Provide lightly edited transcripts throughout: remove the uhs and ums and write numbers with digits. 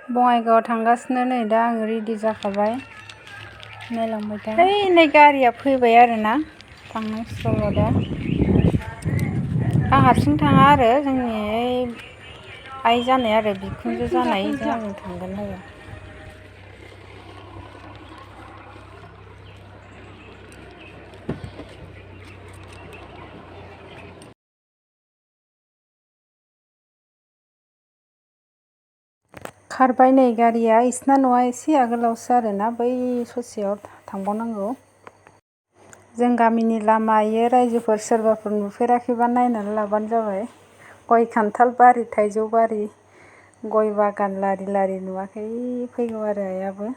बङाइगावआव थांगासिनो नै दा आं रेडि जाखाबाय नायलांबाय दा नै गारिया फैबाय आरोना थांनांसिगौल' दा आं हारसिं थाङा आरो जोंनि आइ जानाय आरो बिखुनजो जानायजों आं थांगोन आरो खारबाय नै गारिया इसिना न'आ एसे आगोलावसो आरोना बै ससेयाव थांबावनांगौ जों गामिनि लामा इयो रायजोफोर सोरबाफोर नुफेराखैबा नायनानै लाबानो जाबाय गय खान्थाल बारि थाइजौ बारि गय बागान लारि लारि नुवाखै फैगौ आरो आइयाबो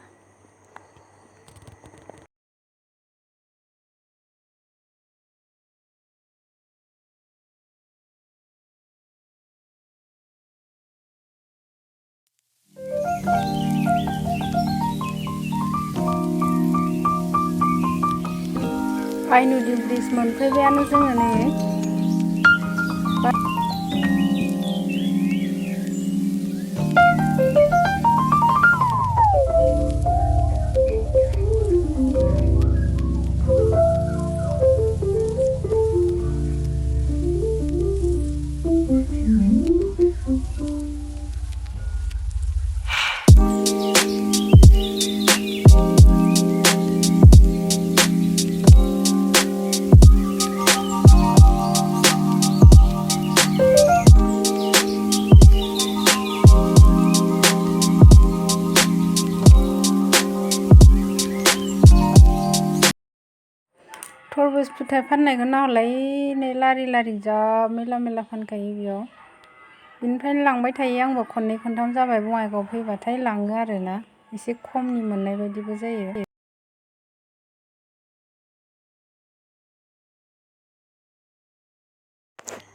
आइनुदि ब्रिज मोनफैबायानो जोङो नै तरबुज फिथाइ फाननायखौ नाहरलाय नै लारि लारि जा मेला मेला फानखायो बेयाव बिनिफ्रायनो लांबाय थायो आंबो खननै खनथाम जाबाय बङाइगाव फैबाथाय लाङो आरोना एसे खमनि मोननाय बायदिबो जायो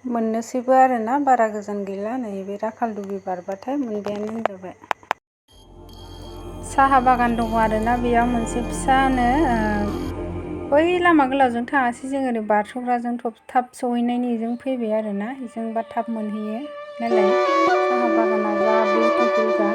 मोननोसैबो आरोना बारा गोजान गैला नै बे राखालदुबि बारबाथाय मोनबायानो होनजाबाय साहा बागान दङ आरोना बेयाव मोनसे फिसानो बै लामा गोलावजों थाङासै जों ओरै बारस'ग्राजों थाब सहैनायनि इजों फैबाय आरोना इजोंबा थाब मोनहैयो नालाय साहा बागाना जा बिउटिफुलखा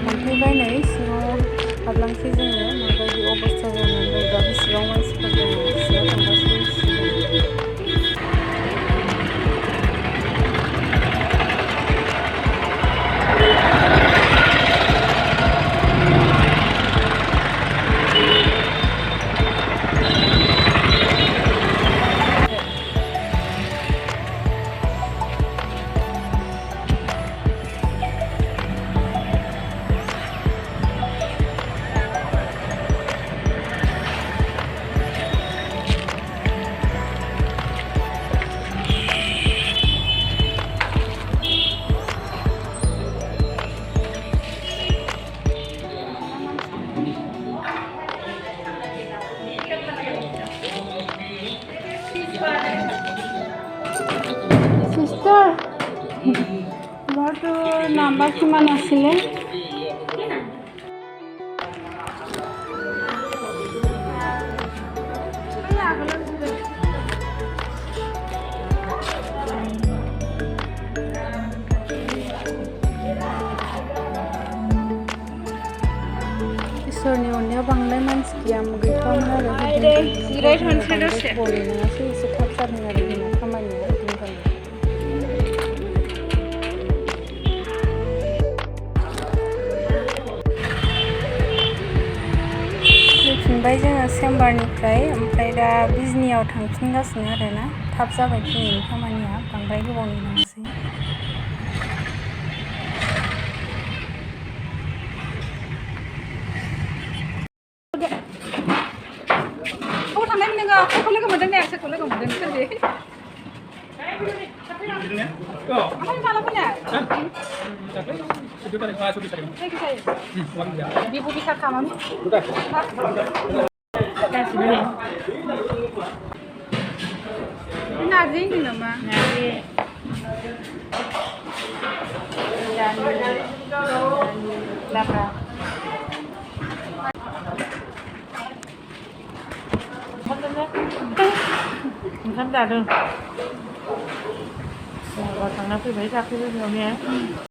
मोनफैबाय नै सिङाव हाबलांसै जोङो माबायदि अबस्था जानानै दं दा बेसेबां मानसिफोर दङ सिङाव थांबासो मिथिसिगोन মোৰতো নাম্বাৰ কিমান আছিলে इसोरनि अननायाव बांद्राय मानसि गैथ'वामोन आरो जिरायथ'नोसै बने नङासै एसे थाब जादों आरो जोंना खामानिया मोनबाय जोङो चेम्बारनिफ्राय ओमफ्राय दा बिजनियाव थांफिनगासिनो आरोना थाब जाबाय दिनैनि खामानिया बांद्राय गोबाव नेनाङासै थांनाय नोङो सोरखौ लोगो मोनदों ने सोरखौ लोगो मोनदों सोरदि ओमफ्राय माला फैनाय बिबु बिखा खालामो नार्जि होनदों नामा लाब्रा ओंखाम जादों थांना फैबाय जाफैबाय बेयावनो